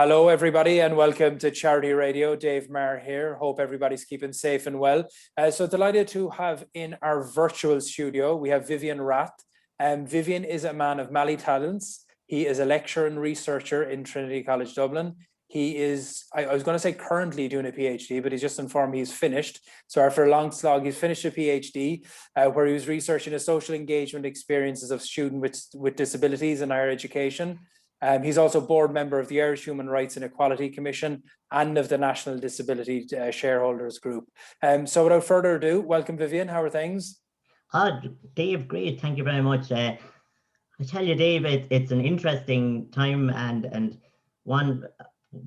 Hello, everybody, and welcome to Charity Radio. Dave Maher here. Hope everybody's keeping safe and well. So delighted to have in our virtual studio, we have Vivian Rath. Vivian is a man of many talents. He is a lecturer and researcher in Trinity College Dublin. He is, I was going to say currently doing a PhD, but he's just informed me he's finished. So after a long slog, he's finished a PhD where he was researching the social engagement experiences of students with disabilities in higher education. He's also board member of the Irish Human Rights and Equality Commission and of the National Disability Shareholders Group. So without further ado, welcome Vivian, how are things? Dave, great, thank you very much. I tell you, Dave, it's an interesting time and one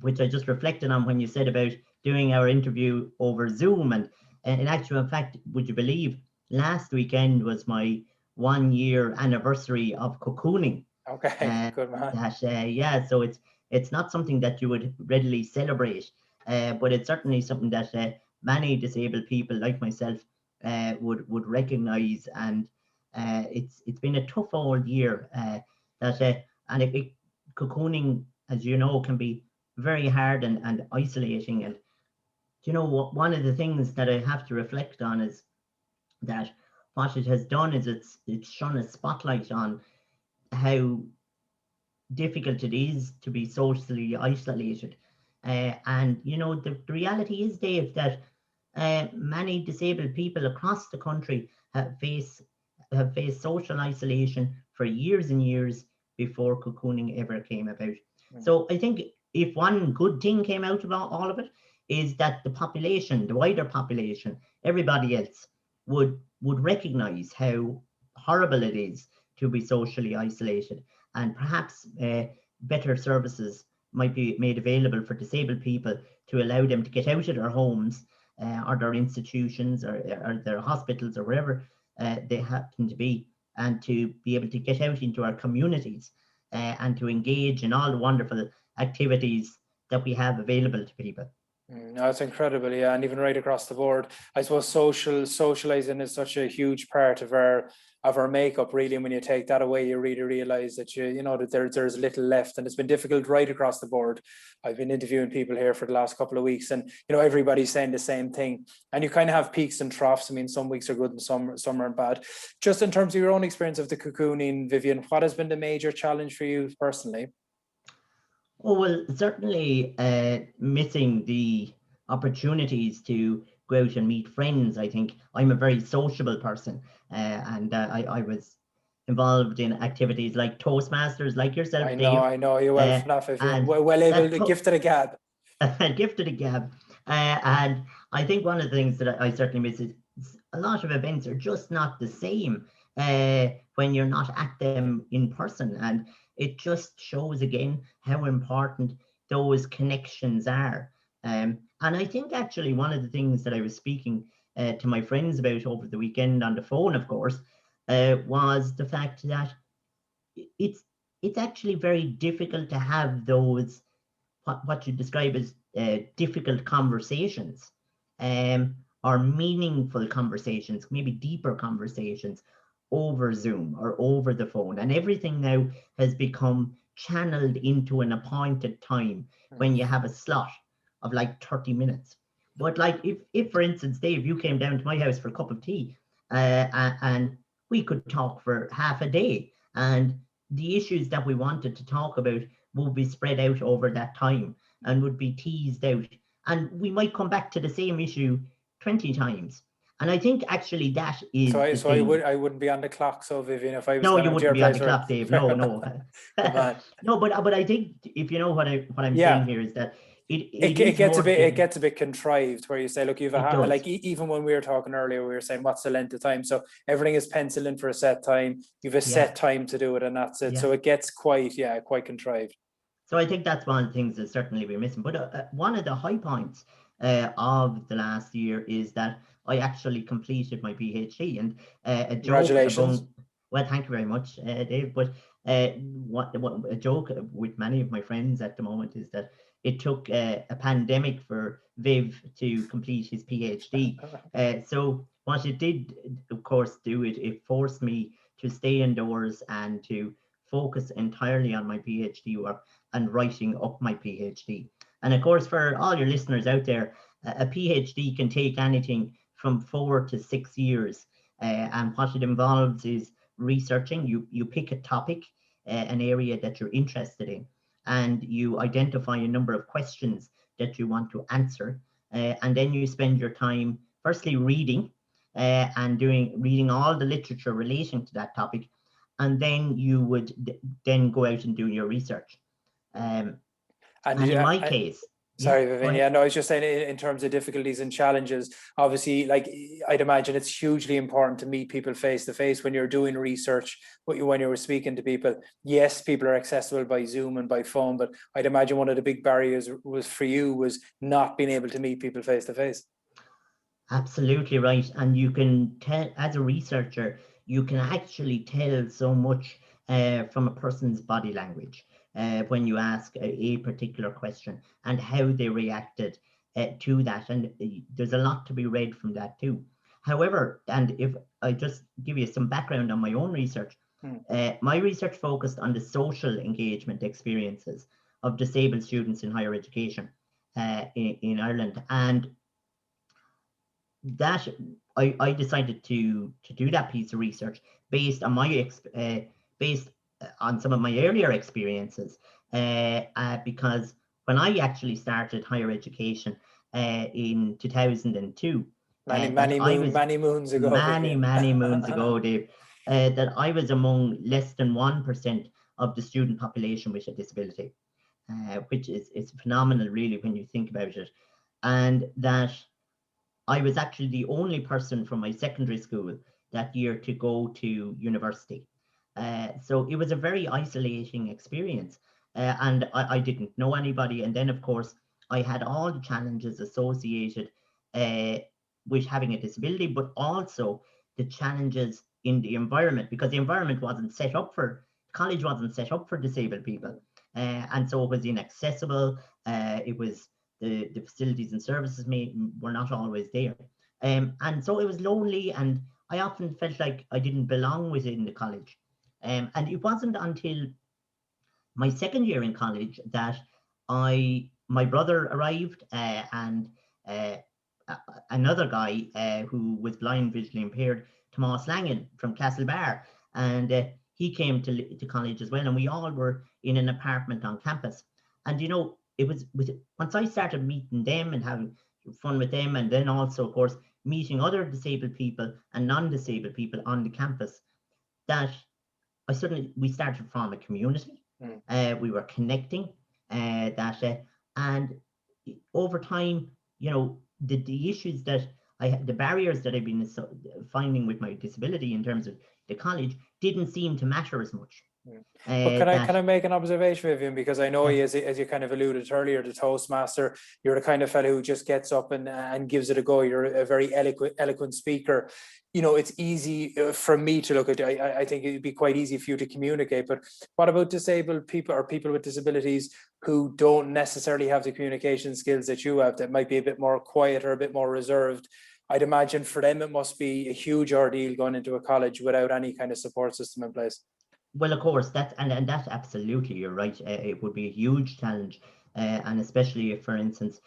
which I just reflected on when you said about doing our interview over Zoom. And in actual fact, would you believe, last weekend was my 1 year anniversary of cocooning. Okay, good man. Yeah, so it's not something that you would readily celebrate, but it's certainly something that many disabled people like myself would recognise, and it's been a tough old year. Cocooning, as you know, can be very hard and isolating. And you know what? One of the things that I have to reflect on is that what it has done is it's shone a spotlight on how difficult it is to be socially isolated. And you know, the reality is, Dave, that many disabled people across the country have faced social isolation for years and years before cocooning ever came about. So I think if one good thing came out of all of it is that the population, the wider population, everybody else would recognize how horrible it is to be socially isolated, and perhaps better services might be made available for disabled people to allow them to get out of their homes or their institutions or their hospitals or wherever they happen to be, and to be able to get out into our communities and to engage in all the wonderful activities that we have available to people. No, it's incredible, yeah, and even right across the board. I suppose socializing is such a huge part of our makeup, really. And when you take that away, you really realize that you know that there's little left, and it's been difficult right across the board. I've been interviewing people here for the last couple of weeks, and you know everybody's saying the same thing. And you kind of have peaks and troughs. I mean, some weeks are good and some aren't bad. Just in terms of your own experience of the cocooning, Vivian, what has been the major challenge for you personally? Oh, well, certainly missing the opportunities to go out and meet friends. I think I'm a very sociable person, and I was involved in activities like Toastmasters, like yourself, Dave. I know you well enough. If you're well able to gift it a gab. Gifted a gab. And I think one of the things that I certainly miss is a lot of events are just not the same when you're not at them in person. And it just shows again how important those connections are. And I think actually one of the things that I was speaking to my friends about over the weekend on the phone, of course, was the fact that it's actually very difficult to have those what you describe as difficult conversations, or meaningful conversations, maybe deeper conversations over Zoom or over the phone. And everything now has become channeled into an appointed time when you have a slot of like 30 minutes. But like if for instance, Dave, you came down to my house for a cup of tea and we could talk for half a day, and the issues that we wanted to talk about would be spread out over that time and would be teased out. And we might come back to the same issue 20 times. And I think actually that is I wouldn't be on the clock, so Vivian, if I was no, you wouldn't be on the clock, Dave. No. No, but I think if you know what I'm saying here is that it gets a bit contrived, where you say, look, even when we were talking earlier, we were saying what's the length of time, so everything is penciled in for a set time. You've a set time to do it, and that's it. So it gets quite contrived. So I think that's one of the things that certainly we're missing. But one of the high points of the last year is that I actually completed my PhD, and a joke. Congratulations. Well, thank you very much, Dave. But what a joke with many of my friends at the moment is that it took a pandemic for Viv to complete his PhD. So what it did, of course, it forced me to stay indoors and to focus entirely on my PhD work and writing up my PhD. And of course, for all your listeners out there, a PhD can take anything from 4 to 6 years. And what it involves is researching. You pick a topic, an area that you're interested in, and you identify a number of questions that you want to answer. And then you spend your time firstly reading and reading all the literature relating to that topic. And then you would then go out and do your research. And in my case, sorry, Vivian. Yeah, no, I was just saying in terms of difficulties and challenges, obviously, like I'd imagine it's hugely important to meet people face to face when you're doing research, when you were speaking to people. Yes, people are accessible by Zoom and by phone, but I'd imagine one of the big barriers was for you was not being able to meet people face to face. Absolutely right. And you can tell, as a researcher, you can actually tell so much from a person's body language when you ask a particular question and how they reacted to that. And there's a lot to be read from that too. However, and if I just give you some background on my own research, my research focused on the social engagement experiences of disabled students in higher education in Ireland. And that I decided to do that piece of research based on my based on some of my earlier experiences because when I actually started higher education in 2002, many moons ago, many moons ago, Dave, that I was among less than 1% of the student population with a disability, which is phenomenal really when you think about it, and that I was actually the only person from my secondary school that year to go to university. So it was a very isolating experience. And I didn't know anybody. And then, of course, I had all the challenges associated with having a disability, but also the challenges in the environment, because the environment wasn't set up for, college wasn't set up for disabled people. And so it was inaccessible. It was the facilities and services were not always there. And so it was lonely, and I often felt like I didn't belong within the college. And it wasn't until my second year in college that my brother arrived and another guy who was blind, visually impaired, Tomas Langen from Castlebar, and he came to college as well, and we all were in an apartment on campus. And you know, it was once I started meeting them and having fun with them, and then also, of course, meeting other disabled people and non-disabled people on the campus, that we started to form a community. We were connecting, and over time, you know, the issues that the barriers that I've been finding with my disability in terms of the college didn't seem to matter as much. But can I make an observation, Vivian? Because I know, as you kind of alluded earlier, the Toastmaster, you're the kind of fellow who just gets up and gives it a go. You're a very eloquent speaker. You know, it's easy for me to look at. I think it'd be quite easy for you to communicate. But what about disabled people or people with disabilities who don't necessarily have the communication skills that you have, that might be a bit more quiet or a bit more reserved? I'd imagine for them it must be a huge ordeal going into a college without any kind of support system in place. Well, of course, that's absolutely, you're right. It would be a huge challenge, and especially if, for instance,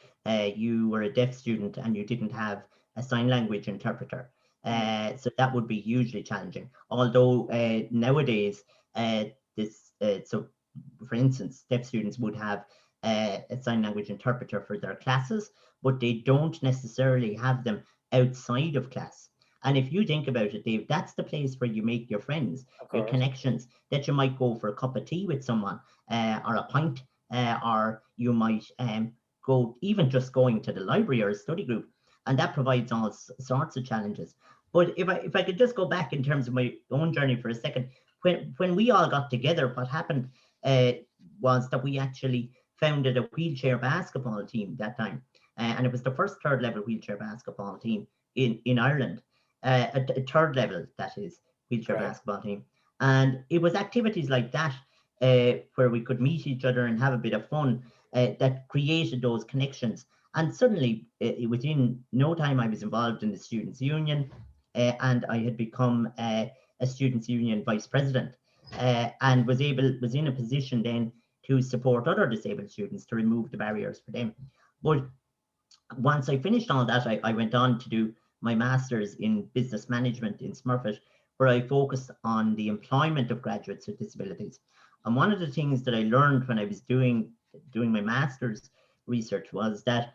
you were a deaf student and you didn't have a sign language interpreter. So that would be hugely challenging. Although nowadays, so for instance, deaf students would have a sign language interpreter for their classes, but they don't necessarily have them outside of class. And if you think about it, Dave, that's the place where you make your friends, your connections, that you might go for a cup of tea with someone or a pint, or you might go even just going to the library or a study group. And that provides all sorts of challenges. But if I could just go back in terms of my own journey for a second, when we all got together, what happened was that we actually founded a wheelchair basketball team that time. And it was the first third level wheelchair basketball team in Ireland. A third level, that is, wheelchair basketball team. And it was activities like that where we could meet each other and have a bit of fun that created those connections. And suddenly, within no time, I was involved in the Students' Union, and I had become a Students' Union vice president. and was in a position then to support other disabled students to remove the barriers for them. But once I finished all that, I went on to do my master's in business management in Smurfit, where I focused on the employment of graduates with disabilities. And one of the things that I learned when I was doing my master's research was that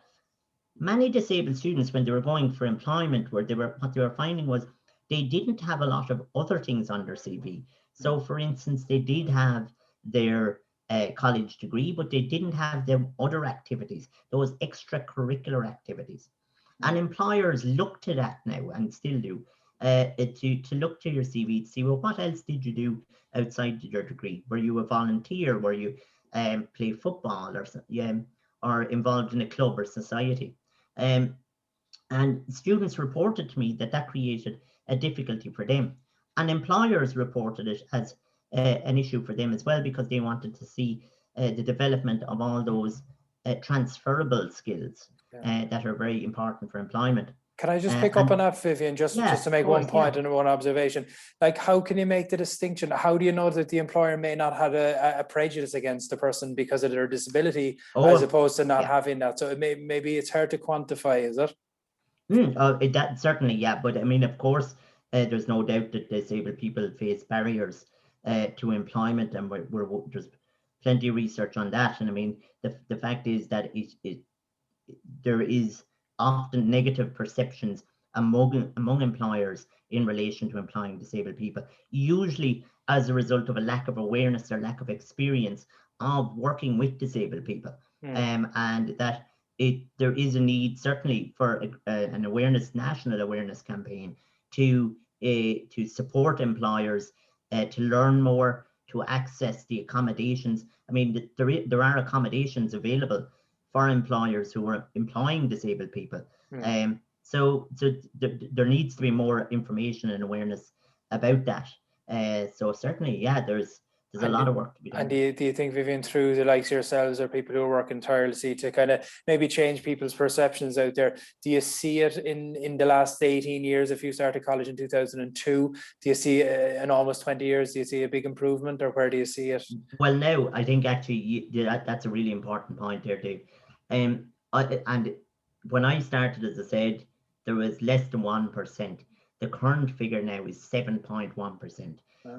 many disabled students, when they were going for employment, what they were finding was they didn't have a lot of other things on their CV. So, for instance, they did have their college degree, but they didn't have their other activities, those extracurricular activities. And employers look to that now, and still do, to look to your CV to see, well, what else did you do outside your degree? Were you a volunteer? Were you play football or involved in a club or society? And students reported to me that created a difficulty for them. And employers reported it as an issue for them as well, because they wanted to see the development of all those transferable skills that are very important for employment. Can I just pick up on that, Vivian, just to make one point and one observation? Like, how can you make the distinction? How do you know that the employer may not have a prejudice against the person because of their disability, as opposed to not having that? So maybe it's hard to quantify, is it? That certainly, yeah. But I mean, of course, there's no doubt that disabled people face barriers to employment, and there's plenty of research on that. And I mean, the fact is that there is often negative perceptions among employers in relation to employing disabled people, usually as a result of a lack of awareness or lack of experience of working with disabled people. And that there is a need, certainly, for an national awareness campaign to support employers to learn more, to access the accommodations. I mean, there are accommodations available for employers who are employing disabled people. So there needs to be more information and awareness about that. So certainly, yeah, there's a lot of work to be done. And do you think, Vivian, through the likes of yourselves or people who are working tirelessly to kind of maybe change people's perceptions out there, do you see it in the last 18 years? If you started college in 2002, do you see in almost 20 years, do you see a big improvement, or where do you see it? Well, no, I think actually that's a really important point there, Dave. And when I started, as I said, there was less than 1%. The current figure now is 7.1%.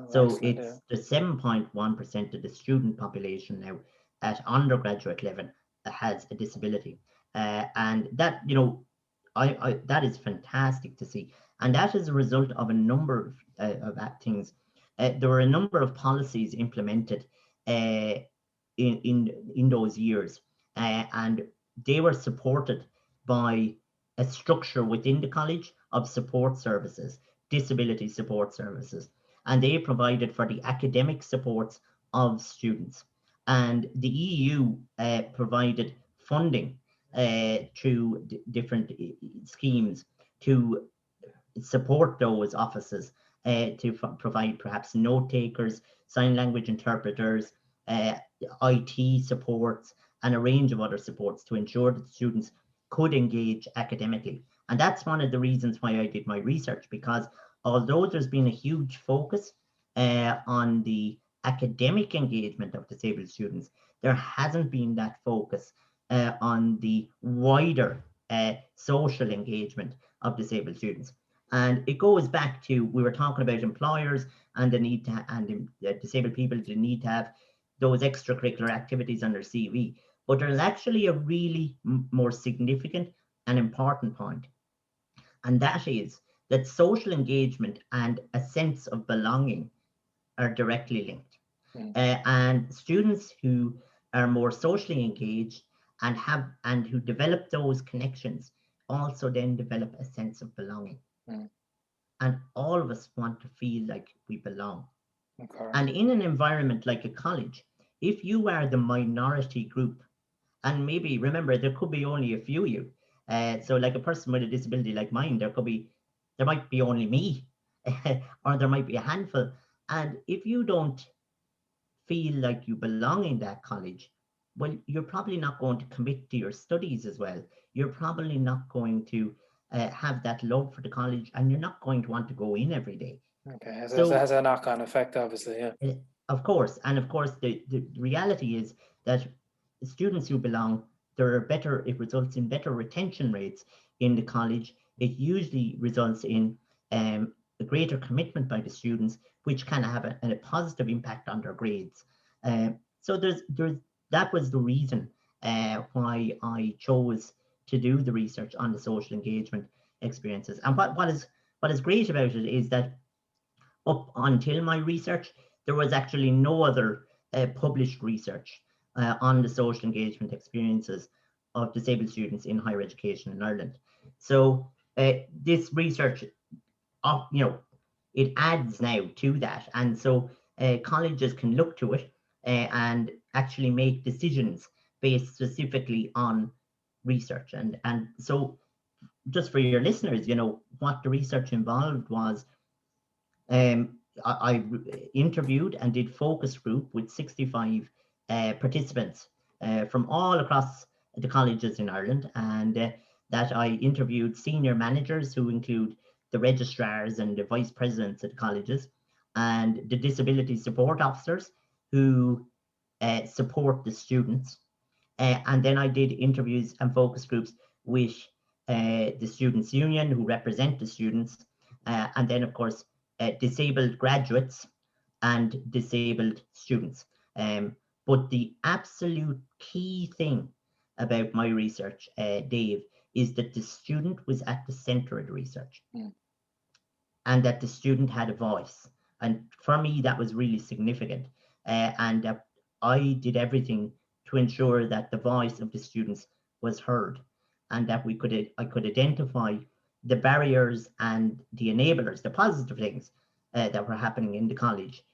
So it's the 7.1% of the student population now at undergraduate level that has a disability. And that, that is fantastic to see. And that is a result of a number of things. There were a number of policies implemented in those years, and they were supported by a structure within the college of support services, disability support services, and they provided for the academic supports of students. And the EU provided funding through different schemes to support those offices, to provide perhaps note takers, sign language interpreters, IT supports, and a range of other supports to ensure that students could engage academically. And that's one of the reasons why I did my research, because although there's been a huge focus on the academic engagement of disabled students, there hasn't been that focus on the wider social engagement of disabled students. And it goes back to, we were talking about employers and the need to, and disabled people, the need to have those extracurricular activities on their CV. But there's actually a really more significant and important point. And that is that social engagement and a sense of belonging are directly linked. And students who are more socially engaged and who develop those connections also then develop a sense of belonging. And all of us want to feel like we belong. And in an environment like a college, if you are the minority group, and maybe, remember, there could be only a few of you. So like a person with a disability like mine, there might be only me, or there might be a handful. And if you don't feel like you belong in that college, well, you're probably not going to commit to your studies as well. You're probably not going to have that love for the college, and you're not going to want to go in every day. Okay, it So has a knock-on effect, obviously, yeah. of course, and of course, the reality is that students who belong, it results in better retention rates in the college. It usually results in a greater commitment by the students, which can have a positive impact on their grades. So that was the reason why I chose to do the research on the social engagement experiences. And what is great about it is that up until my research, there was actually no other published research on the social engagement experiences of disabled students in higher education in Ireland. So this research, it adds now to that. And so colleges can look to it and actually make decisions based specifically on research. And so just for your listeners, what the research involved was I interviewed and did focus group with 65 participants from all across the colleges in Ireland, and that I interviewed senior managers who include the registrars and the vice presidents at the colleges, and the disability support officers who support the students. And then I did interviews and focus groups with the Students' Union who represent the students, and then of course disabled graduates and disabled students. But the absolute key thing about my research, Dave, is that the student was at the center of the research and that the student had a voice. And for me, that was really significant. And that I did everything to ensure that the voice of the students was heard and that I could identify the barriers and the enablers, the positive things that were happening in the college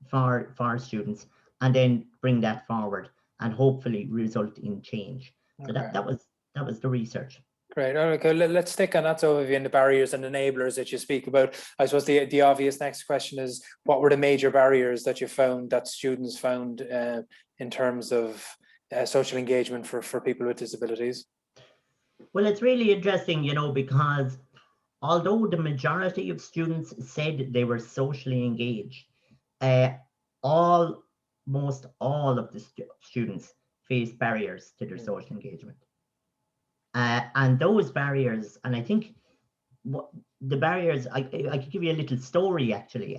for students, and then bring that forward and hopefully result in change. So that was the research. Great. Okay, let's stick on that. So, Vivian, the barriers and enablers that you speak about. I suppose the obvious next question is, what were the major barriers that you found, that students found in terms of social engagement for people with disabilities? Well, it's really interesting, because although the majority of students said they were socially engaged, almost all of the students face barriers to their social engagement. And those barriers, and I think the barriers, I could give you a little story actually.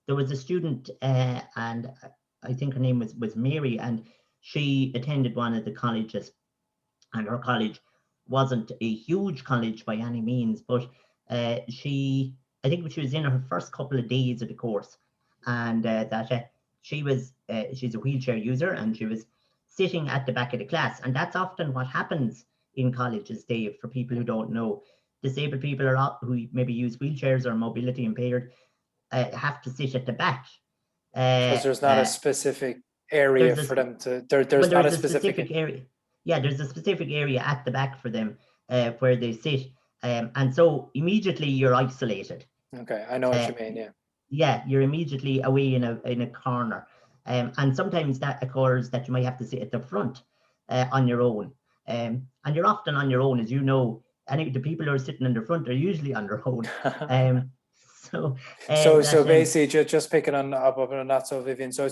There was a student, and I think her name was Mary, and she attended one of the colleges, and her college wasn't a huge college by any means, but I think she was in her first couple of days of the course, and that she's a wheelchair user, and she was sitting at the back of the class, and that's often what happens in colleges, Dave. For people who don't know, disabled people who maybe use wheelchairs or mobility impaired have to sit at the back. Because there's not a specific area for them to. There's not a specific area. Yeah, there's a specific area at the back for them where they sit, and so immediately you're isolated. Okay, I know what you mean. Yeah. Yeah, you're immediately away in a corner, and sometimes that occurs that you might have to sit at the front on your own, and you're often on your own, as you know. And the people who are sitting in the front are usually on their own. So basically, just picking on that, so Vivian. So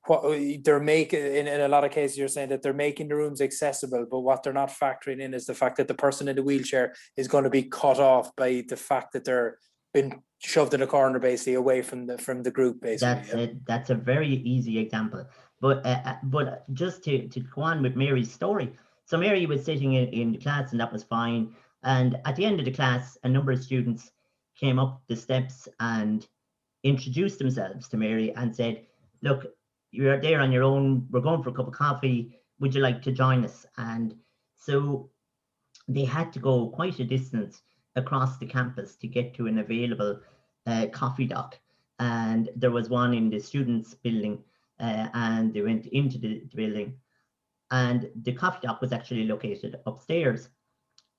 what they're making in a lot of cases, you're saying that they're making the rooms accessible, but what they're not factoring in is the fact that the person in the wheelchair is going to be cut off by the fact that they're been shoved in a corner, basically away from the group. Basically, that's a very easy example. But just to go on with Mary's story, so Mary was sitting in the class, and that was fine. And at the end of the class, a number of students came up the steps and introduced themselves to Mary and said, "Look, you're there on your own. We're going for a cup of coffee. Would you like to join us?" And so they had to go quite a distance across the campus to get to an available coffee dock. And there was one in the students' building, and they went into the building, and the coffee dock was actually located upstairs.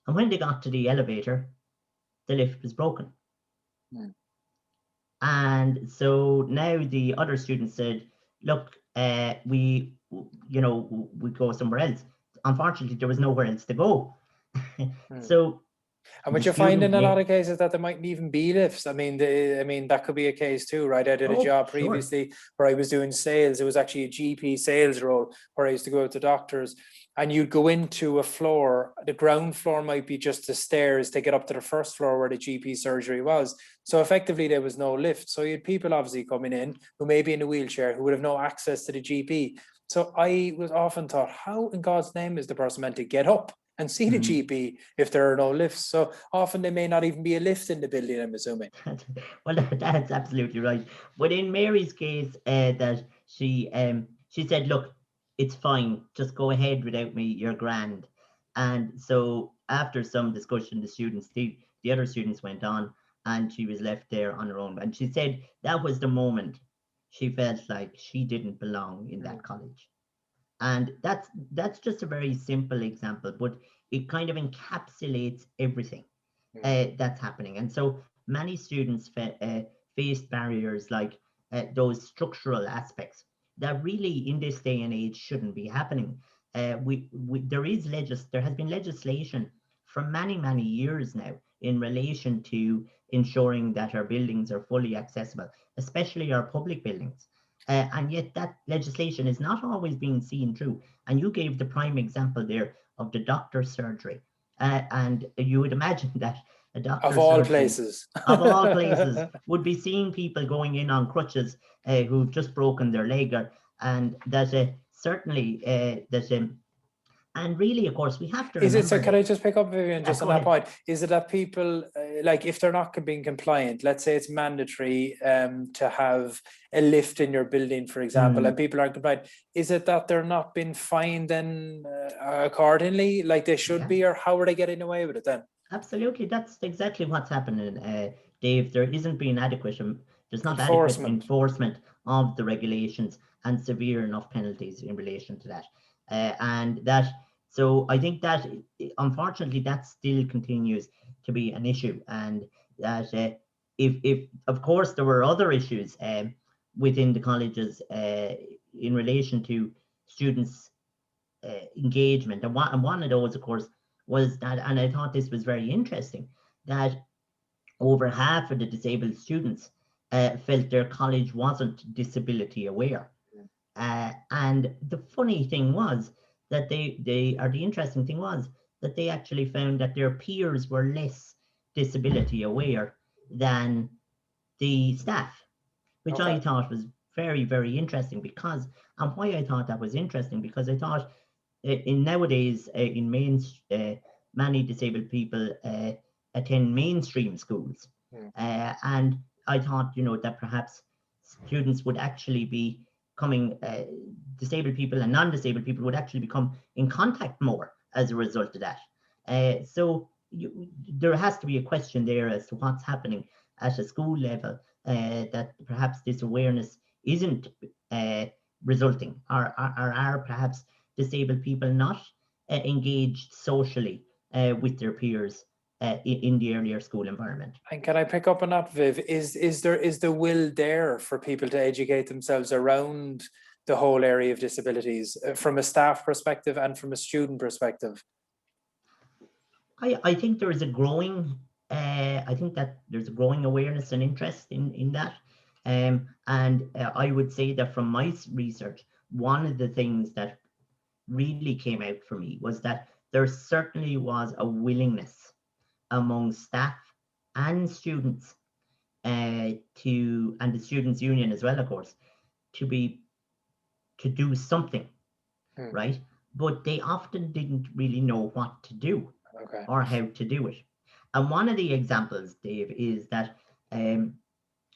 And when they got to the elevator, the lift was broken. And so now the other students said, "Look, we go somewhere else." Unfortunately, there was nowhere else to go. So And The what you find student in a lot may, of cases that there mightn't even be lifts. I mean, that could be a case too, right? I did a oh, job sure. previously where I was doing sales. It was actually a GP sales role where I used to go out to doctors, and you'd go into a floor. The ground floor might be just the stairs to get up to the first floor where the GP surgery was. So effectively, there was no lift. So you had people obviously coming in who may be in a wheelchair who would have no access to the GP. So I was often thought, how in God's name is the person meant to get up and see the Mm. GP if there are no lifts? So often there may not even be a lift in the building, I'm assuming. Well, that's absolutely right. But in Mary's case, that she said, look, it's fine, just go ahead without me, you're grand. And so after some discussion, the other students went on, and she was left there on her own. And she said that was the moment she felt like she didn't belong in that college. And that's just a very simple example, but it kind of encapsulates everything that's happening. And so many students faced barriers like those structural aspects that really in this day and age shouldn't be happening. There has been legislation for many years now in relation to ensuring that our buildings are fully accessible, especially our public buildings. And yet that legislation is not always being seen through. And you gave the prime example there of the doctor's surgery. And you would imagine that a Of doctor's all surgery, places. of all places, would be seeing people going in on crutches who've just broken their leg, and that certainly and really, of course, we have to Is it, so remember can that. I just pick up, Vivian, just on Go that ahead. point? Is it that people, like if they're not being compliant, let's say it's mandatory to have a lift in your building, for example, and people aren't compliant, is it that they're not being fined then accordingly, like they should Yeah. be, or how are they getting away with it then? Absolutely, that's exactly what's happening, Dave. There's not adequate Enforcement. enforcement of the regulations and severe enough penalties in relation to that. And that, so I think that unfortunately that still continues to be an issue. And that if of course there were other issues within the colleges in relation to students' engagement, and one of those, of course, was that, and I thought this was very interesting, that over half of the disabled students felt their college wasn't disability aware. And the funny thing was that the interesting thing was that they actually found that their peers were less disability aware than the staff, which I thought was very interesting. Because, and why I thought that was interesting, because I thought in nowadays in many disabled people attend mainstream schools, and I thought, that perhaps students would actually be coming, disabled people and non-disabled people would actually become in contact more as a result of that. So there has to be a question there as to what's happening at a school level, that perhaps this awareness isn't resulting, or are perhaps disabled people not engaged socially with their peers in the earlier school environment. And can I pick up on that, Viv? Is the will there for people to educate themselves around the whole area of disabilities from a staff perspective and from a student perspective? I think there is a growing I think that there's a growing awareness and interest in that. And I would say that from my research, one of the things that really came out for me was that there certainly was a willingness among staff and students and the students union as well, of course, to do something, right? But they often didn't really know what to do or how to do it. And one of the examples, Dave, is that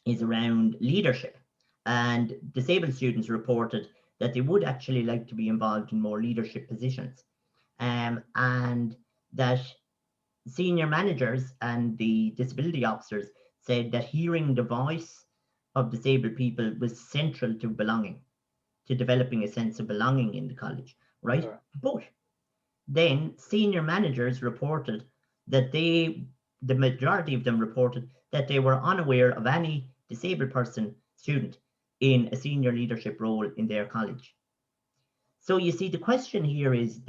is around leadership. And disabled students reported that they would actually like to be involved in more leadership positions. And that senior managers and the disability officers said that hearing the voice of disabled people was central to belonging, to developing a sense of belonging in the college, right? Sure. But then senior managers reported that the majority of them reported that they were unaware of any disabled student in a senior leadership role in their college. So you see, the question here is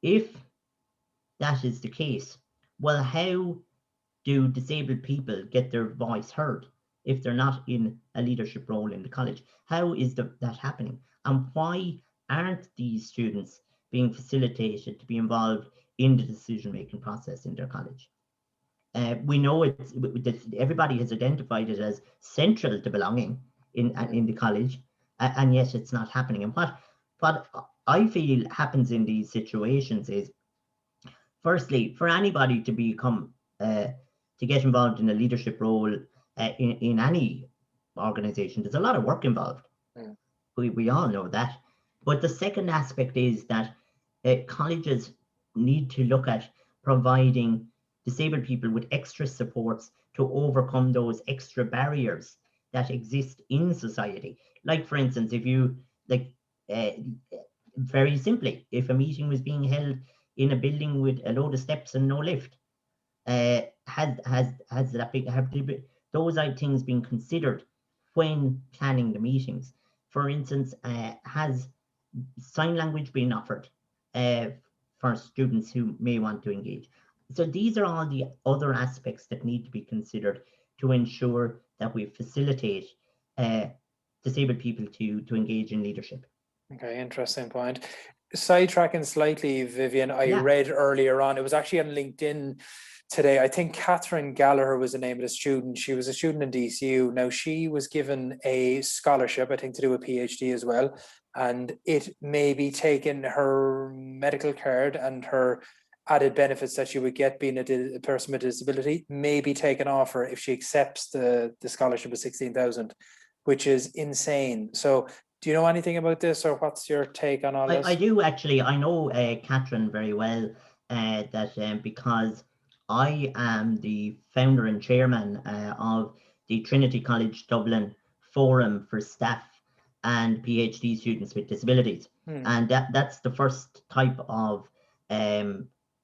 if that is the case, well, how do disabled people get their voice heard if they're not in a leadership role in the college? How is that happening? And why aren't these students being facilitated to be involved in the decision-making process in their college? We know everybody has identified it as central to belonging in the college, and yet it's not happening. And what I feel happens in these situations is, firstly, for anybody to become to get involved in a leadership role in any organization, there's a lot of work involved. Mm. We all know that. But the second aspect is that colleges need to look at providing disabled people with extra supports to overcome those extra barriers that exist in society. Like, for instance, if you, like, uh, very simply, if a meeting was being held in a building with a load of steps and no lift, has that big, have those things been considered when planning the meetings? For instance, has sign language been offered for students who may want to engage? So these are all the other aspects that need to be considered to ensure that we facilitate disabled people to engage in leadership. Okay, interesting point. Sidetracking slightly, Vivian, I Yeah. read earlier on, it was actually on LinkedIn today. I think Catherine Gallagher was the name of the student. She was a student in DCU. Now, she was given a scholarship, I think, to do a PhD as well. And it may be taking her medical card and her added benefits that she would get being a person with a disability may be taken off her if she accepts the scholarship of 16,000, which is insane. So do you know anything about this, or what's your take on all this? I do actually. I know Catherine very well, that because I am the founder and chairman of the Trinity College Dublin Forum for Staff and PhD students with disabilities. And that's the first type of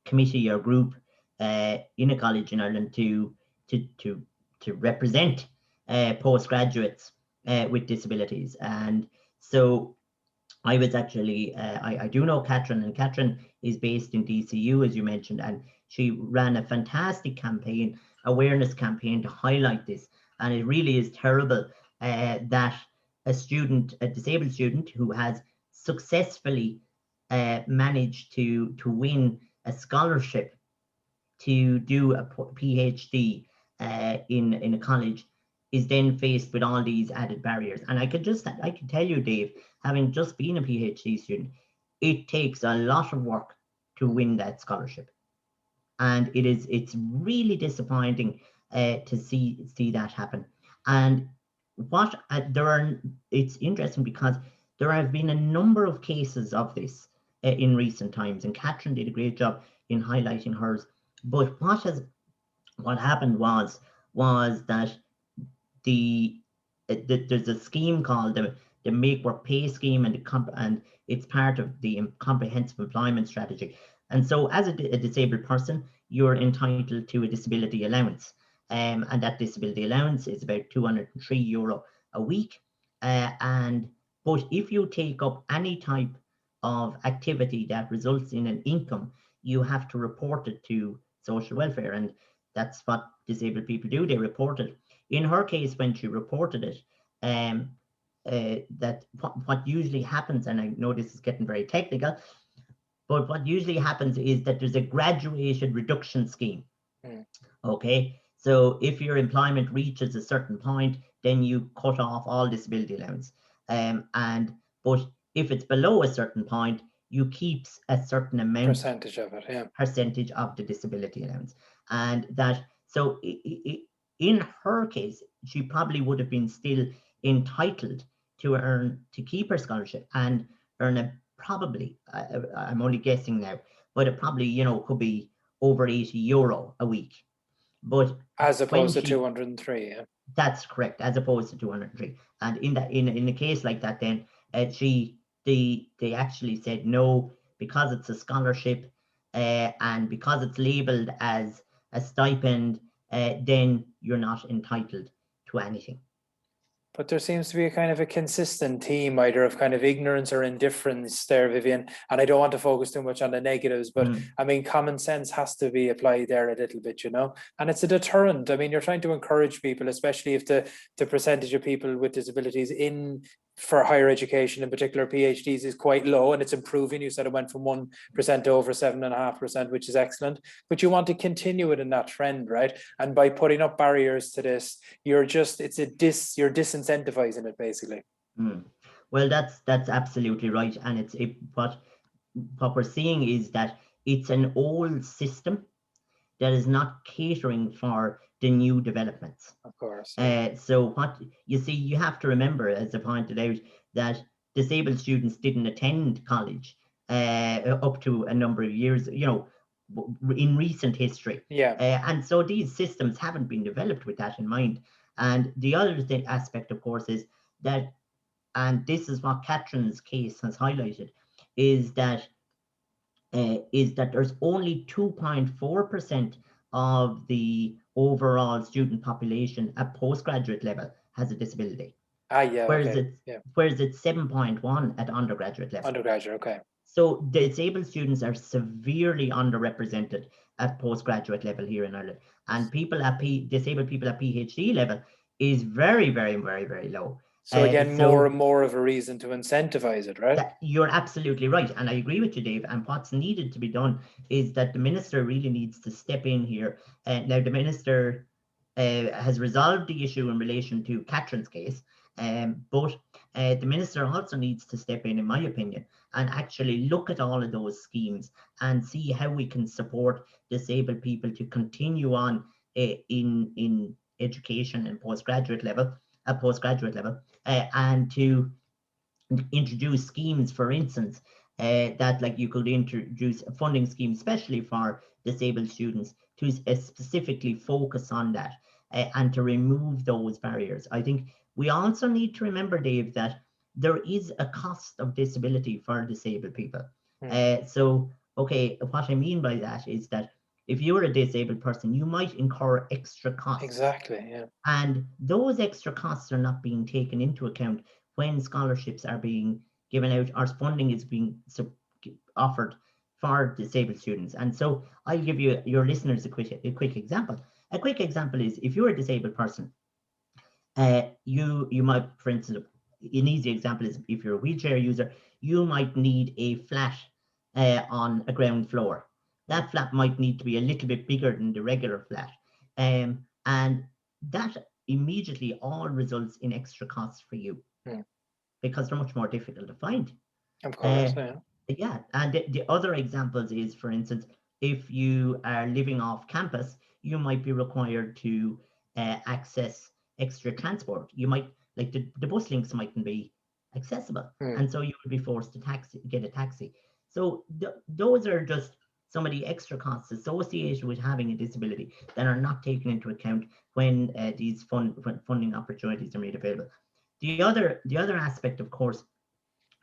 committee or group in a college in Ireland to represent postgraduates with disabilities. And so I was actually, I do know Catherine, and Catherine is based in DCU, as you mentioned, and she ran a fantastic campaign, awareness campaign to highlight this. And it really is terrible that a student, a disabled student who has successfully managed to win a scholarship to do a PhD in a college is then faced with all these added barriers. And I can tell you, Dave, having just been a PhD student, it takes a lot of work to win that scholarship. And it's really disappointing to see that happen. And it's interesting because there have been a number of cases of this in recent times, and Catherine did a great job in highlighting hers. But what happened was that there's a scheme called the Make Work Pay scheme, and it's part of the comprehensive employment strategy. And so, as a disabled person, you're entitled to a disability allowance, and that disability allowance is about €203 a week. But if you take up any type of activity that results in an income, you have to report it to social welfare, and that's what disabled people do. They report it. In her case, when she reported it, that what usually happens, and I know this is getting very technical, but what usually happens is that there's a graduated reduction scheme. Okay, so if your employment reaches a certain point, then you cut off all disability allowance. But if it's below a certain point, you keep a certain amount percentage of it, yeah. Percentage of the disability allowance. And that, so in her case, she probably would have been still entitled to keep her scholarship and earn probably, I'm only guessing now, but it probably, could be over €80 a week. But as opposed to 203, yeah. That's correct, as opposed to 203. And in a case like that, then they actually said no, because it's a scholarship, and because it's labeled as a stipend, then you're not entitled to anything. But there seems to be a kind of a consistent theme either of kind of ignorance or indifference there, Vivian. And I don't want to focus too much on the negatives, but I mean, common sense has to be applied there a little bit, you know, and it's a deterrent. I mean, you're trying to encourage people, especially if the percentage of people with disabilities in for higher education, in particular PhDs, is quite low and it's improving. You said it went from 1% to over 7.5%, which is excellent. But you want to continue it in that trend, right? And by putting up barriers to this, you're disincentivizing it basically. Well, that's absolutely right, and what we're seeing is that it's an old system that is not catering for the new developments. Of course. So what you see, you have to remember, as I pointed out, that disabled students didn't attend college up to a number of years, you know, in recent history. Yeah. And so these systems haven't been developed with that in mind. And the other aspect, of course, is that, and this is what Catherine's case has highlighted, is that there's only 2.4% of the overall student population at postgraduate level has a disability. Yeah. Whereas it's 7.1 at undergraduate level. Undergraduate, okay. So disabled students are severely underrepresented at postgraduate level here in Ireland, and disabled people at PhD level is very, very, very, very low. So again, more and more of a reason to incentivize it, right? You're absolutely right. And I agree with you, Dave. And what's needed to be done is that the minister really needs to step in here. Now, the minister has resolved the issue in relation to Catherine's case, but the minister also needs to step in my opinion, and actually look at all of those schemes and see how we can support disabled people to continue on in education and postgraduate level, and to introduce schemes, for instance, that like you could introduce a funding scheme, especially for disabled students, to specifically focus on that and to remove those barriers. I think we also need to remember, Dave, that there is a cost of disability for disabled people. So, okay, what I mean by that is that if you're a disabled person, you might incur extra costs. Exactly, yeah. And those extra costs are not being taken into account when scholarships are being given out or funding is being offered for disabled students. And so I'll give your listeners a quick example. A quick example is, if you're a disabled person, you might, for instance, an easy example is if you're a wheelchair user, you might need a flat on a ground floor. That flat might need to be a little bit bigger than the regular flat. And that immediately all results in extra costs for you because they're much more difficult to find. Of course, yeah. And the other examples is, for instance, if you are living off campus, you might be required to access extra transport. You might, like the bus links mightn't be accessible, and so you would be forced to get a taxi. So those are just some of the extra costs associated with having a disability that are not taken into account when these funding opportunities are made available. The other aspect, of course,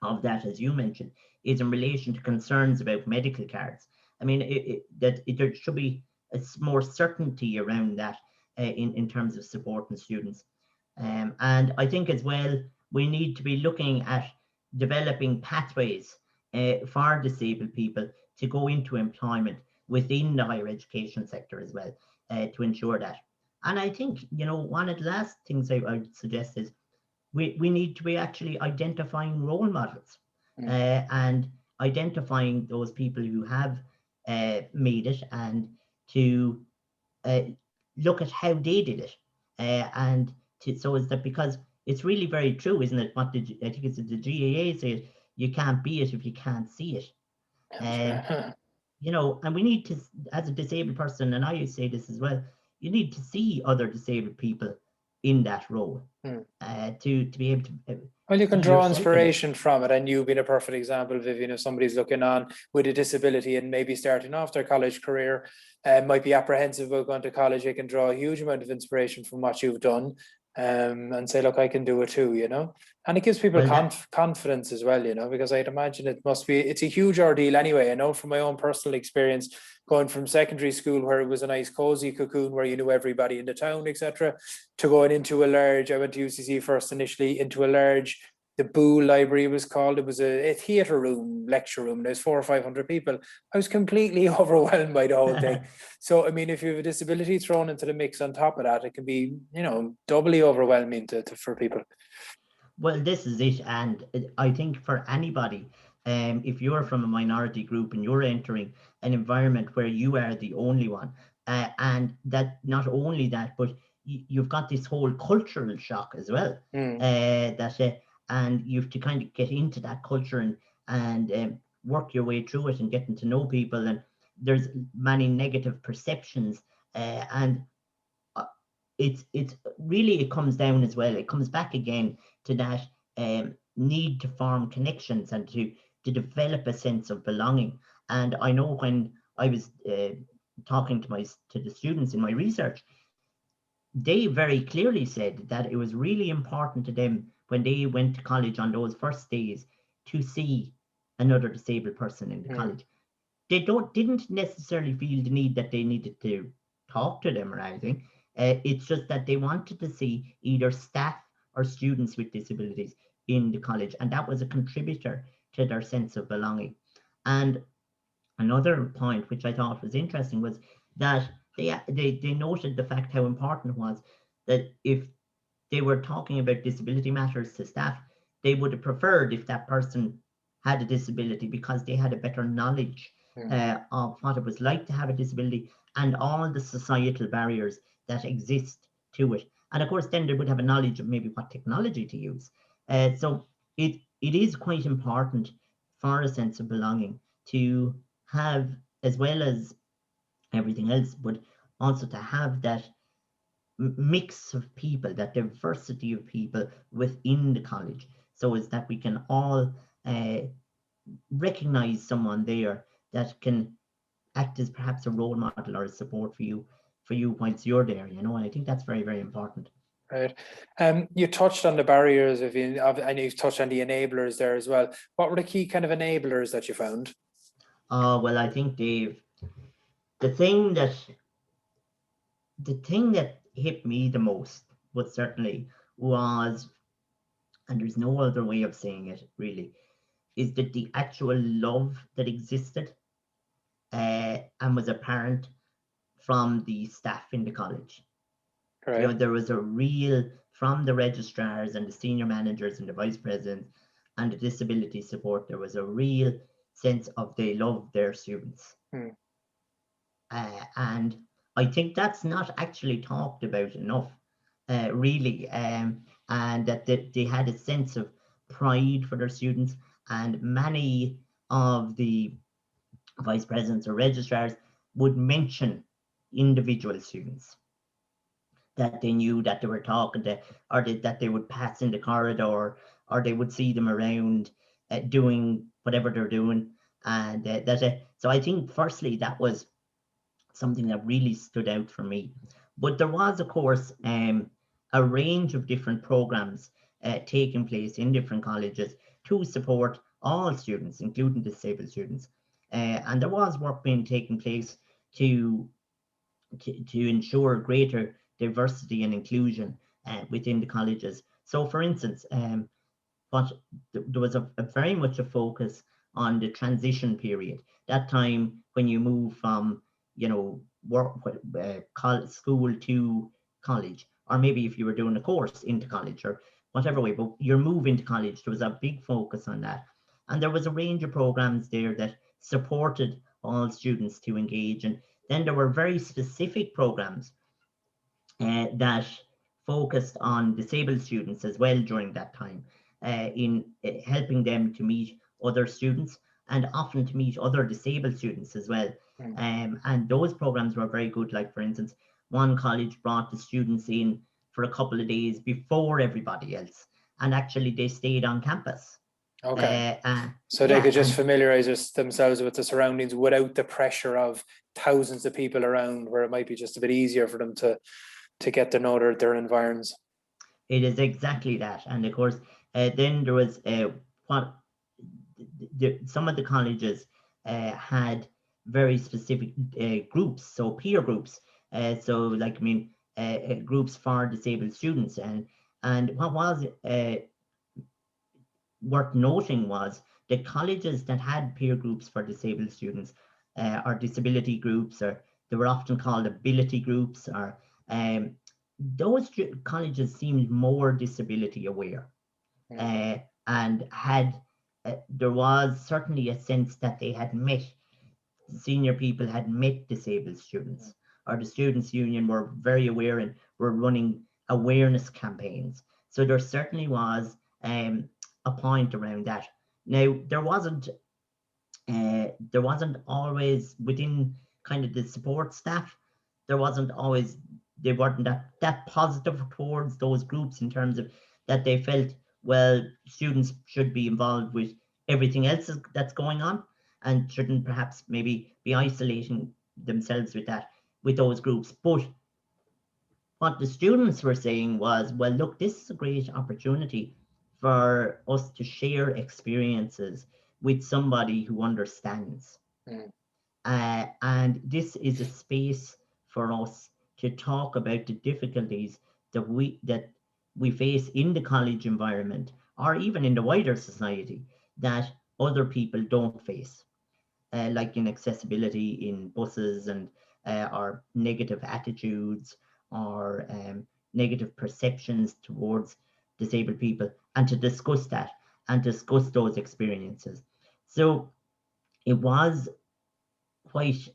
of that, as you mentioned, is in relation to concerns about medical cards. I mean, there should be more certainty around that in terms of supporting students. And I think as well, we need to be looking at developing pathways for disabled people to go into employment within the higher education sector as well, to ensure that. And I think, one of the last things I would suggest is we need to be actually identifying role models and identifying those people who have made it, and to look at how they did it, and so is that, because it's really very true, isn't it? I think it's the GAA says, you can't be it if you can't see it. And we need to, as a disabled person, and I say this as well, you need to see other disabled people in that role to be able to. Well, you can draw inspiration from it, and you've been a perfect example, Vivian. If somebody's looking on with a disability and maybe starting off their college career, might be apprehensive about going to college, they can draw a huge amount of inspiration from what you've done. and say, look, I can do it too, you know. And it gives people Well, confidence as well, you know, because I'd imagine it's a huge ordeal anyway. I know from my own personal experience, going from secondary school where it was a nice cozy cocoon where you knew everybody in the town, etc., to going into a large, I went to UCC first initially, into a large, the Boo Library was called. It was a theatre room, lecture room. There's 400 or 500 people. I was completely overwhelmed by the whole thing. So, I mean, if you have a disability thrown into the mix on top of that, it can be, you know, doubly overwhelming for people. well, this is it, and I think for anybody, if you're from a minority group and you're entering an environment where you are the only one, and that not only that, but you've got this whole cultural shock as well. And you have to kind of get into that culture and work your way through it and getting to know people. And there's many negative perceptions, and it's really, it comes down as well. It comes back again to that need to form connections and to develop a sense of belonging. And I know when I was talking to the students in my research, they very clearly said that it was really important to them when they went to college on those first days to see another disabled person in the college. They didn't necessarily feel the need that they needed to talk to them or anything. It's just that they wanted to see either staff or students with disabilities in the college, and that was a contributor to their sense of belonging. And another point which I thought was interesting was that they noted the fact how important it was that if they were talking about disability matters to staff, they would have preferred if that person had a disability because they had a better knowledge of what it was like to have a disability and all the societal barriers that exist to it. And of course, then they would have a knowledge of maybe what technology to use. So it is quite important for a sense of belonging to have, as well as everything else, but also to have that mix of people, that diversity of people within the college, so as that we can all recognize someone there that can act as perhaps a role model or a support for you once you're there, you know. And I think that's very, very important. Right. You touched on the barriers and you touched on the enablers there as well. What were the key kind of enablers that you found? Well, I think, Dave, the thing that hit me the most was certainly was, and there's no other way of saying it really, is that the actual love that existed and was apparent from the staff in the college. Right. You know, there was a real, from the registrars and the senior managers and the vice presidents and the disability support, there was a real sense of they love their students. And I think that's not actually talked about enough, really, and that they had a sense of pride for their students. And many of the vice presidents or registrars would mention individual students that they knew that they were talking to, or that they would pass in the corridor, or they would see them around doing whatever they're doing. And so I think firstly that was something that really stood out for me. But there was, of course, a range of different programs taking place in different colleges to support all students, including disabled students. And there was work being taken place to ensure greater diversity and inclusion within the colleges. So, for instance, but there was a very much a focus on the transition period, that time when you move from, you know, work, school to college, or maybe if you were doing a course into college or whatever way, but your move into college, there was a big focus on that. And there was a range of programs there that supported all students to engage. And then there were very specific programs that focused on disabled students as well during that time, in helping them to meet other students and often to meet other disabled students as well. And those programs were very good. Like, for instance, one college brought the students in for a couple of days before everybody else, and actually they stayed on campus. Okay. So they could just familiarize themselves with the surroundings without the pressure of thousands of people around, where it might be just a bit easier for them to get to know their environs. It is exactly that. And of course, then there was what some of the colleges had very specific groups, so peer groups. So, like, I mean, groups for disabled students. And what was worth noting was the colleges that had peer groups for disabled students, or disability groups, or they were often called ability groups, or um, those colleges seemed more disability aware, and had there was certainly a sense that they had met senior people had met disabled students, or the students union were very aware and were running awareness campaigns. So there certainly was a point around that. Now there wasn't always within kind of the support staff, there wasn't always, they weren't that positive towards those groups, in terms of that they felt, well, students should be involved with everything else that's going on, and shouldn't perhaps maybe be isolating themselves with those groups. But what the students were saying was, well, look, this is a great opportunity for us to share experiences with somebody who understands. Mm. And this is a space for us to talk about the difficulties that we face in the college environment, or even in the wider society, that other people don't face, like in accessibility in buses, and or negative attitudes, or negative perceptions towards disabled people, and to discuss that and discuss those experiences. So it was quite,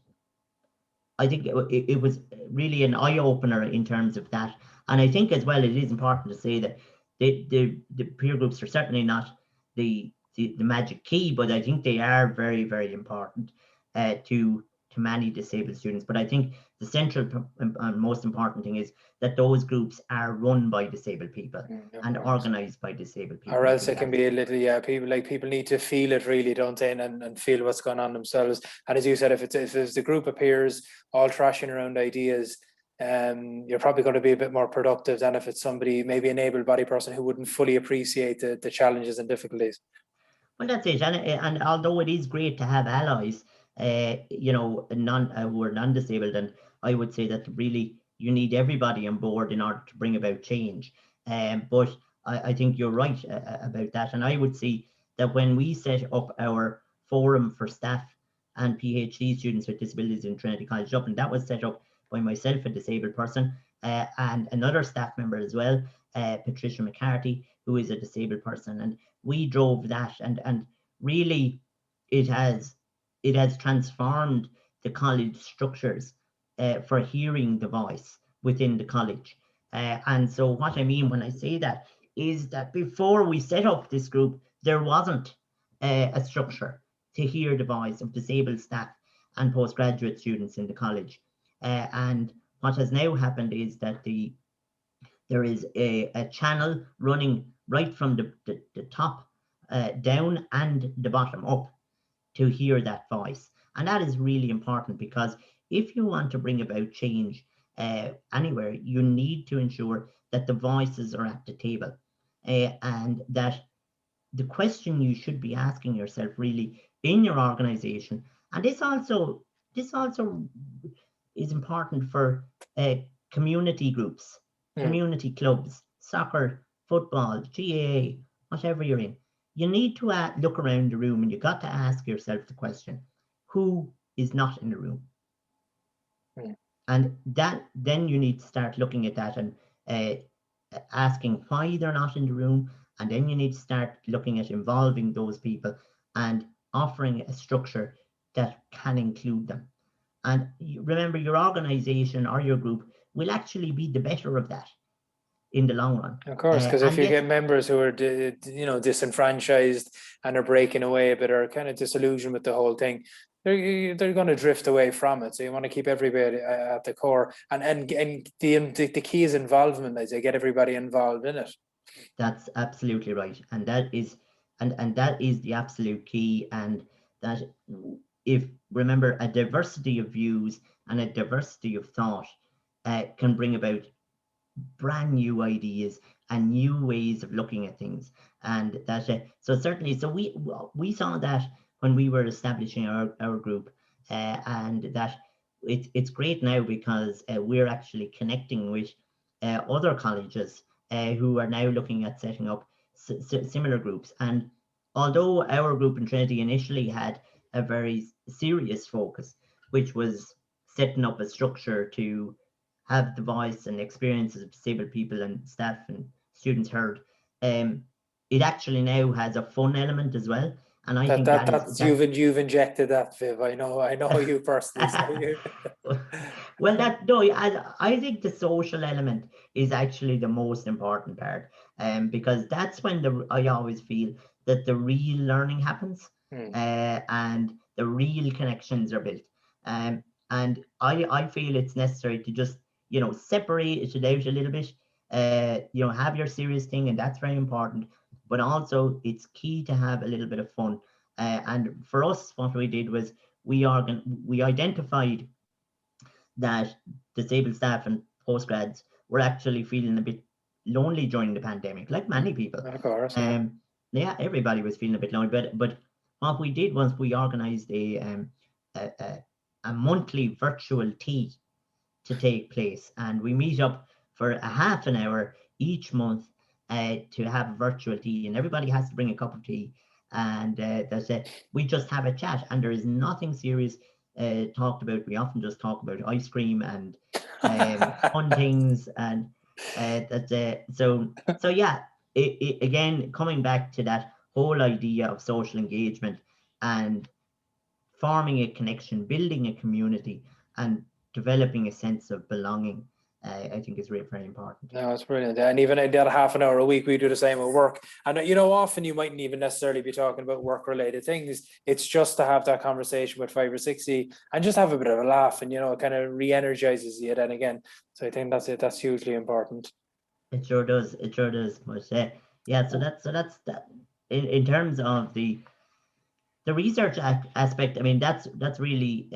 I think it was really an eye opener in terms of that. And I think as well, it is important to say that the peer groups are certainly not the magic key, but I think they are very, very important to many disabled students. But I think the central and most important thing is that those groups are run by disabled people and organized by disabled people. Or else it can be a little, yeah, people need to feel it really, don't they, and feel what's going on themselves. And as you said, if the group of peers all trashing around ideas, you're probably going to be a bit more productive than if it's somebody, maybe an able-bodied person, who wouldn't fully appreciate the challenges and difficulties. Well, that's it. And although it is great to have allies, who are non-disabled, and I would say that really you need everybody on board in order to bring about change. But I think you're right about that. And I would see that when we set up our forum for staff and PhD students with disabilities in Trinity College Dublin, that was set up by myself, a disabled person, and another staff member as well, Patricia McCarthy, who is a disabled person. And we drove that, and really it has transformed the college structures for hearing the voice within the college. And so what I mean when I say that is that before we set up this group, there wasn't a structure to hear the voice of disabled staff and postgraduate students in the college. And what has now happened is that there is a channel running right from the top down and the bottom up to hear that voice. And that is really important, because if you want to bring about change anywhere, you need to ensure that the voices are at the table, and that the question you should be asking yourself really in your organization, and this also is important for community groups, community clubs, soccer, football, GAA, whatever you're in. You need to look around the room, and you got to ask yourself the question, who is not in the room? And then you need to start looking at that and asking why they're not in the room. And then you need to start looking at involving those people and offering a structure that can include them. And remember, your organization or your group will actually be the better of that in the long run. Of course, because if you get members who are, disenfranchised and are breaking away a bit, or kind of disillusioned with the whole thing, they're going to drift away from it. So you want to keep everybody at the core, and the key is involvement. As they get everybody involved in it. That's absolutely right, and that is the absolute key. And that, if remember, a diversity of views and a diversity of thought can bring about brand new ideas and new ways of looking at things. And that so certainly, so we saw that when we were establishing our group, and that it's great now because we're actually connecting with other colleges who are now looking at setting up similar groups. And although our group in Trinity initially had a very serious focus, which was setting up a structure to have the voice and experiences of disabled people and staff and students heard, it actually now has a fun element as well. And I think That's you've injected that, Viv. I know you personally. So you well, that no, I think the social element is actually the most important part, because that's when I always feel that the real learning happens, and the real connections are built. And I feel it's necessary to just separate it out a little bit. Have your serious thing, and that's very important. But also, it's key to have a little bit of fun. And for us, what we did was we identified that disabled staff and postgrads were actually feeling a bit lonely during the pandemic, like many people. of course. Yeah, everybody was feeling a bit lonely. But what we did was we organised a monthly virtual tea to take place, and we meet up for a half an hour each month to have a virtual tea, and everybody has to bring a cup of tea, and that's it. We just have a chat, and there is nothing serious talked about. We often just talk about ice cream and fun things, and that's it. So yeah, again, coming back to that whole idea of social engagement and forming a connection, building a community, and developing a sense of belonging, I think is very, very important. No, it's brilliant. And even in that half an hour a week, we do the same with work. And often you mightn't even necessarily be talking about work-related things. It's just to have that conversation with 5 or 60 and just have a bit of a laugh, and it kind of re-energizes you then again. So I think that's it. That's hugely important. It sure does. It sure does. But yeah, so that's that. In terms of the research aspect, I mean, that's really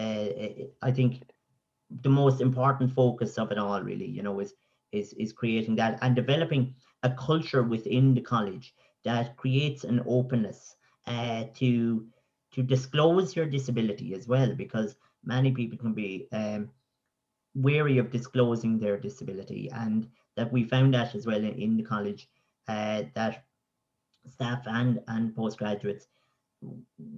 I think the most important focus of it all, really, is creating that and developing a culture within the college that creates an openness to disclose your disability as well, because many people can be wary of disclosing their disability, and that we found that as well in the college, that staff and postgraduates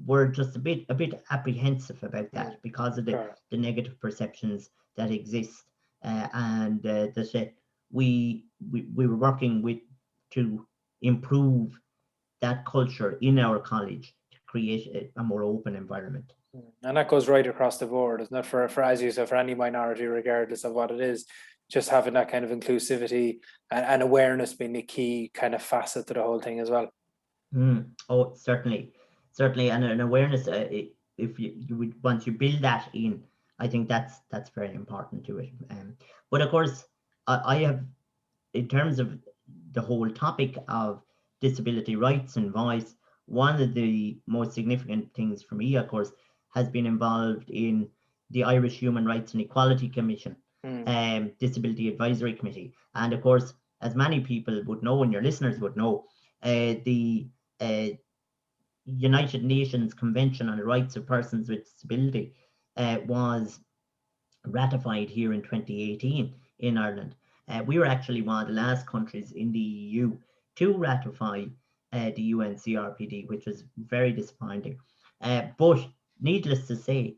were just a bit apprehensive about that because of the negative perceptions that exist, and that we were working with to improve that culture in our college to create a more open environment. And that goes right across the board, isn't it? For as you said, for any minority, regardless of what it is, just having that kind of inclusivity and awareness being the key kind of facet to the whole thing as well. Oh, certainly, and an awareness. If you would, once you build that in, I think that's very important to it. But of course, I have, in terms of the whole topic of disability rights and voice, one of the most significant things for me, of course, has been involved in the Irish Human Rights and Equality Commission, Disability Advisory Committee. And of course, as many people would know, and your listeners would know, the United Nations Convention on the Rights of Persons with Disability was ratified here in 2018 in Ireland. We were actually one of the last countries in the EU to ratify the UNCRPD, which was very disappointing. But needless to say,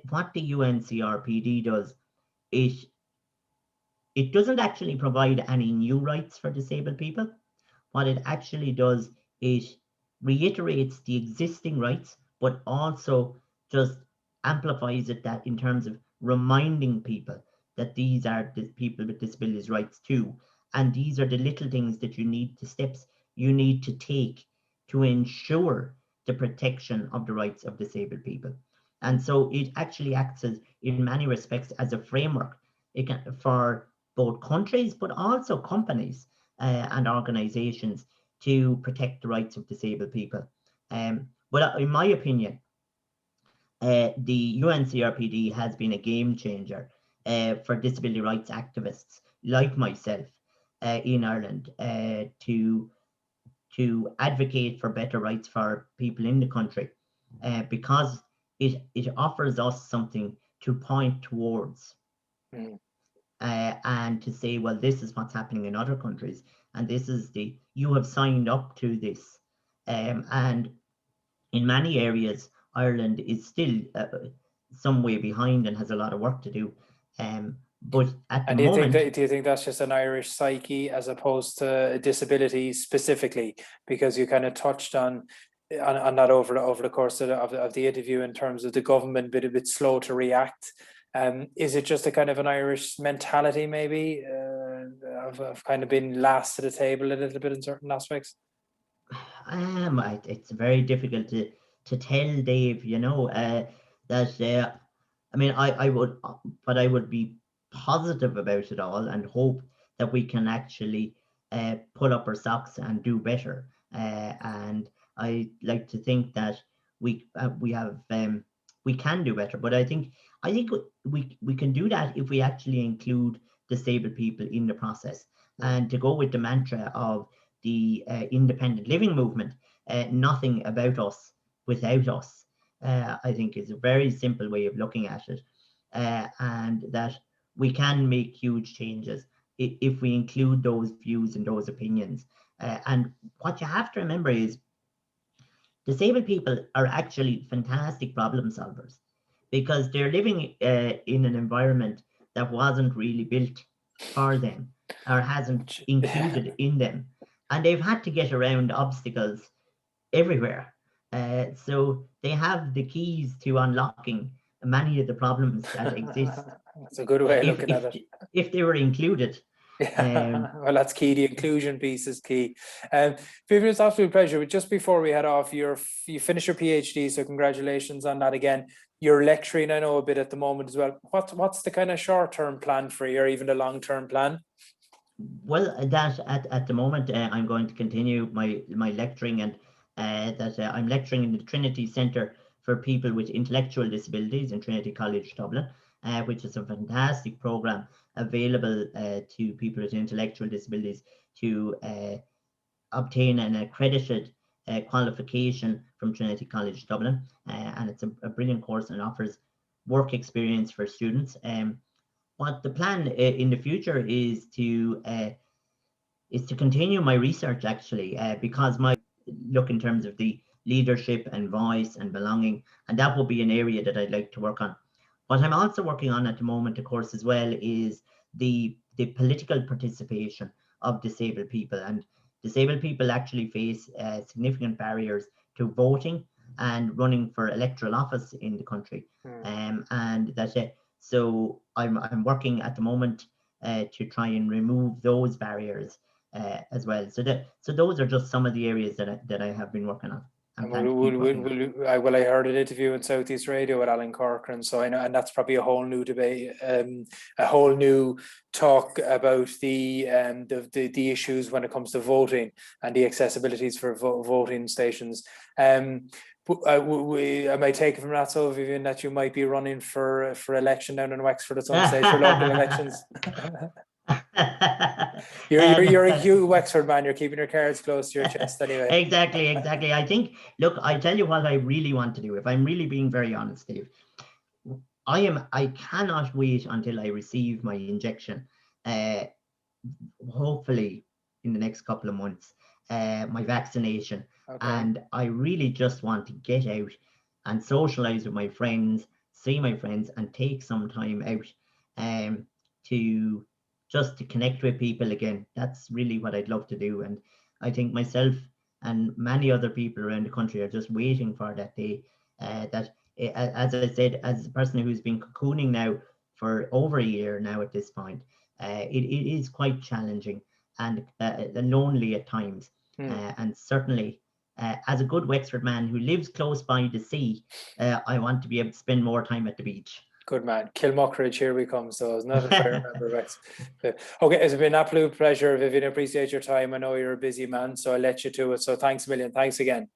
what the UNCRPD does is it doesn't actually provide any new rights for disabled people. What it actually does is reiterates the existing rights, but also just amplifies it, that in terms of reminding people that these are the people with disabilities rights too. And these are the little things that steps you need to take to ensure the protection of the rights of disabled people. And so it actually acts as, in many respects, as a framework for both countries, but also companies and organizations to protect the rights of disabled people. But in my opinion, the UNCRPD has been a game changer for disability rights activists like myself, in Ireland to advocate for better rights for people in the country, because it offers us something to point towards. And to say, well, this is what's happening in other countries, and this is you have signed up to this. And in many areas, Ireland is still some way behind and has a lot of work to do. But at the moment, do you think that's just an Irish psyche as opposed to disability specifically? Because you kind of touched on that over the course of the interview in terms of the government being a bit slow to react. Is it just a kind of an Irish mentality, maybe, of kind of being last to the table a little bit in certain aspects? It's very difficult to tell, Dave. That I mean, I would be positive about it all and hope that we can actually pull up our socks and do better. And I like to think that we can do better. But I think we can do that if we actually include disabled people in the process. And to go with the mantra of the independent living movement, nothing about us without us, I think is a very simple way of looking at it. And that we can make huge changes if we include those views and those opinions. And what you have to remember is disabled people are actually fantastic problem solvers, because they're living in an environment that wasn't really built for them or hasn't included in them. And they've had to get around obstacles everywhere. So they have the keys to unlocking many of the problems that exist. That's a good way of looking at it. If they were included. Well, that's key. The inclusion piece is key. Vivian, it's an absolute pleasure. But just before we head off, you finished your PhD, so congratulations on that again. You're lecturing, I know, a bit at the moment as well. What's the kind of short-term plan for you, or even the long-term plan? Well, that at the moment, I'm going to continue my lecturing, and I'm lecturing in the Trinity Centre for People with Intellectual Disabilities in Trinity College Dublin, which is a fantastic programme available to people with intellectual disabilities to obtain an accredited qualification from Trinity College Dublin, and it's a brilliant course and offers work experience for students. What the plan in the future is to continue my research, actually, because my look in terms of the leadership and voice and belonging, and that will be an area that I'd like to work on. What I'm also working on at the moment, of course, as well, is the political participation of disabled people. And disabled people actually face significant barriers to voting and running for electoral office in the country. And that's it. So I'm working at the moment to try and remove those barriers as well. So those are just some of the areas that I have been working on. Well, I heard an interview in Southeast Radio with Alan Corcoran, so I know, and that's probably a whole new debate, a whole new talk about the issues when it comes to voting and the accessibilities for voting stations. Am I taking from that, so Vivian, that you might be running for election down in Wexford at some stage for local elections? You're a huge Wexford man. You're keeping your cards close to your chest anyway. Exactly. I think, look, I tell you what I really want to do, if I'm really being very honest, Dave. I cannot wait until I receive my injection, hopefully in the next couple of months, my vaccination. Okay. And I really just want to get out and socialize with my friends, see my friends, and take some time out to connect with people again. That's really what I'd love to do. And I think myself and many other people around the country are just waiting for that day. That, as I said, as a person who's been cocooning now for over a year now at this point, it is quite challenging and lonely at times. And certainly, as a good Wexford man who lives close by the sea, I want to be able to spend more time at the beach. Good man. Kilmuckridge, here we come. So it's not if I remember right. Okay, it's been an absolute pleasure, Vivian. I appreciate your time. I know you're a busy man, so I'll let you to it. So thanks a million. Thanks again.